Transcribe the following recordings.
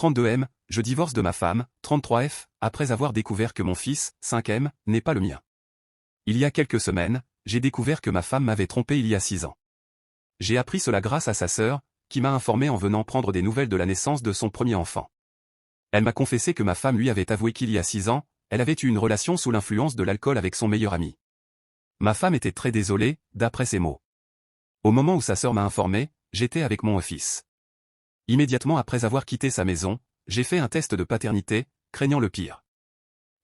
32M, je divorce de ma femme, 33F, après avoir découvert que mon fils, 5M, n'est pas le mien. Il y a quelques semaines, j'ai découvert que ma femme m'avait trompé il y a 6 ans. J'ai appris cela grâce à sa sœur, qui m'a informé en venant prendre des nouvelles de la naissance de son premier enfant. Elle m'a confessé que ma femme lui avait avoué qu'il y a 6 ans, elle avait eu une relation sous l'influence de l'alcool avec son meilleur ami. Ma femme était très désolée, d'après ses mots. Au moment où sa sœur m'a informé, j'étais avec mon fils. Immédiatement après avoir quitté sa maison, j'ai fait un test de paternité, craignant le pire.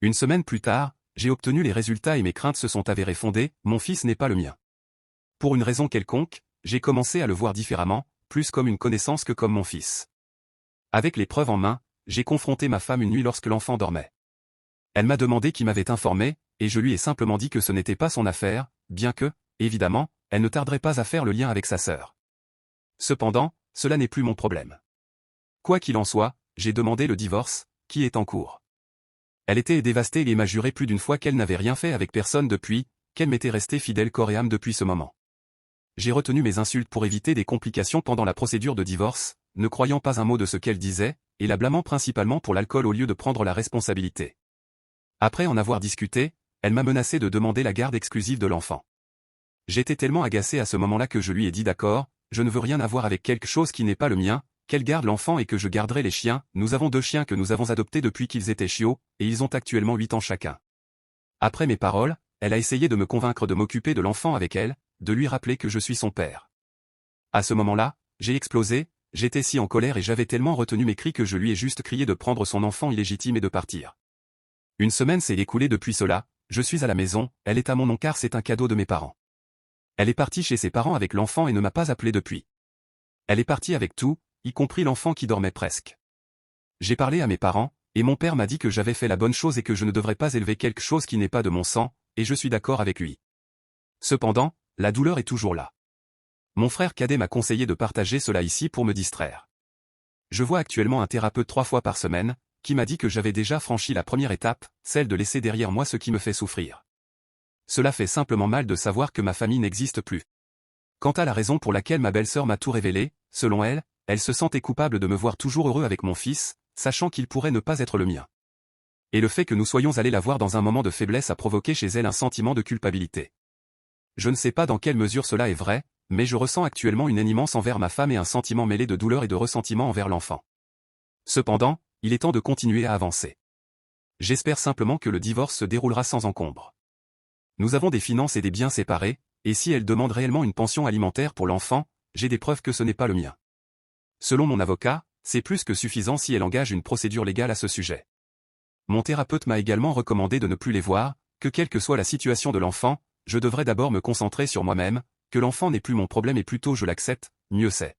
Une semaine plus tard, j'ai obtenu les résultats et mes craintes se sont avérées fondées, mon fils n'est pas le mien. Pour une raison quelconque, j'ai commencé à le voir différemment, plus comme une connaissance que comme mon fils. Avec les preuves en main, j'ai confronté ma femme une nuit lorsque l'enfant dormait. Elle m'a demandé qui m'avait informé, et je lui ai simplement dit que ce n'était pas son affaire, bien que, évidemment, elle ne tarderait pas à faire le lien avec sa sœur. Cependant, cela n'est plus mon problème. Quoi qu'il en soit, j'ai demandé le divorce, qui est en cours. Elle était dévastée et m'a juré plus d'une fois qu'elle n'avait rien fait avec personne depuis, qu'elle m'était restée fidèle corps et âme depuis ce moment. J'ai retenu mes insultes pour éviter des complications pendant la procédure de divorce, ne croyant pas un mot de ce qu'elle disait, et la blâmant principalement pour l'alcool au lieu de prendre la responsabilité. Après en avoir discuté, elle m'a menacé de demander la garde exclusive de l'enfant. J'étais tellement agacé à ce moment-là que je lui ai dit d'accord, je ne veux rien avoir avec quelque chose qui n'est pas le mien, qu'elle garde l'enfant et que je garderai les chiens. Nous avons 2 chiens que nous avons adoptés depuis qu'ils étaient chiots, et ils ont actuellement 8 ans chacun. Après mes paroles, elle a essayé de me convaincre de m'occuper de l'enfant avec elle, de lui rappeler que je suis son père. À ce moment-là, j'ai explosé, j'étais si en colère et j'avais tellement retenu mes cris que je lui ai juste crié de prendre son enfant illégitime et de partir. Une semaine s'est écoulée depuis cela, je suis à la maison, elle est à mon nom car c'est un cadeau de mes parents. Elle est partie chez ses parents avec l'enfant et ne m'a pas appelé depuis. Elle est partie avec tout, y compris l'enfant qui dormait presque. J'ai parlé à mes parents, et mon père m'a dit que j'avais fait la bonne chose et que je ne devrais pas élever quelque chose qui n'est pas de mon sang, et je suis d'accord avec lui. Cependant, la douleur est toujours là. Mon frère cadet m'a conseillé de partager cela ici pour me distraire. Je vois actuellement un thérapeute 3 fois par semaine, qui m'a dit que j'avais déjà franchi la première étape, celle de laisser derrière moi ce qui me fait souffrir. Cela fait simplement mal de savoir que ma famille n'existe plus. Quant à la raison pour laquelle ma belle-sœur m'a tout révélé, selon elle, elle se sentait coupable de me voir toujours heureux avec mon fils, sachant qu'il pourrait ne pas être le mien. Et le fait que nous soyons allés la voir dans un moment de faiblesse a provoqué chez elle un sentiment de culpabilité. Je ne sais pas dans quelle mesure cela est vrai, mais je ressens actuellement une animance envers ma femme et un sentiment mêlé de douleur et de ressentiment envers l'enfant. Cependant, il est temps de continuer à avancer. J'espère simplement que le divorce se déroulera sans encombre. Nous avons des finances et des biens séparés, et si elle demande réellement une pension alimentaire pour l'enfant, j'ai des preuves que ce n'est pas le mien. Selon mon avocat, c'est plus que suffisant si elle engage une procédure légale à ce sujet. Mon thérapeute m'a également recommandé de ne plus les voir, que quelle que soit la situation de l'enfant, je devrais d'abord me concentrer sur moi-même, que l'enfant n'est plus mon problème et plutôt je l'accepte, mieux c'est.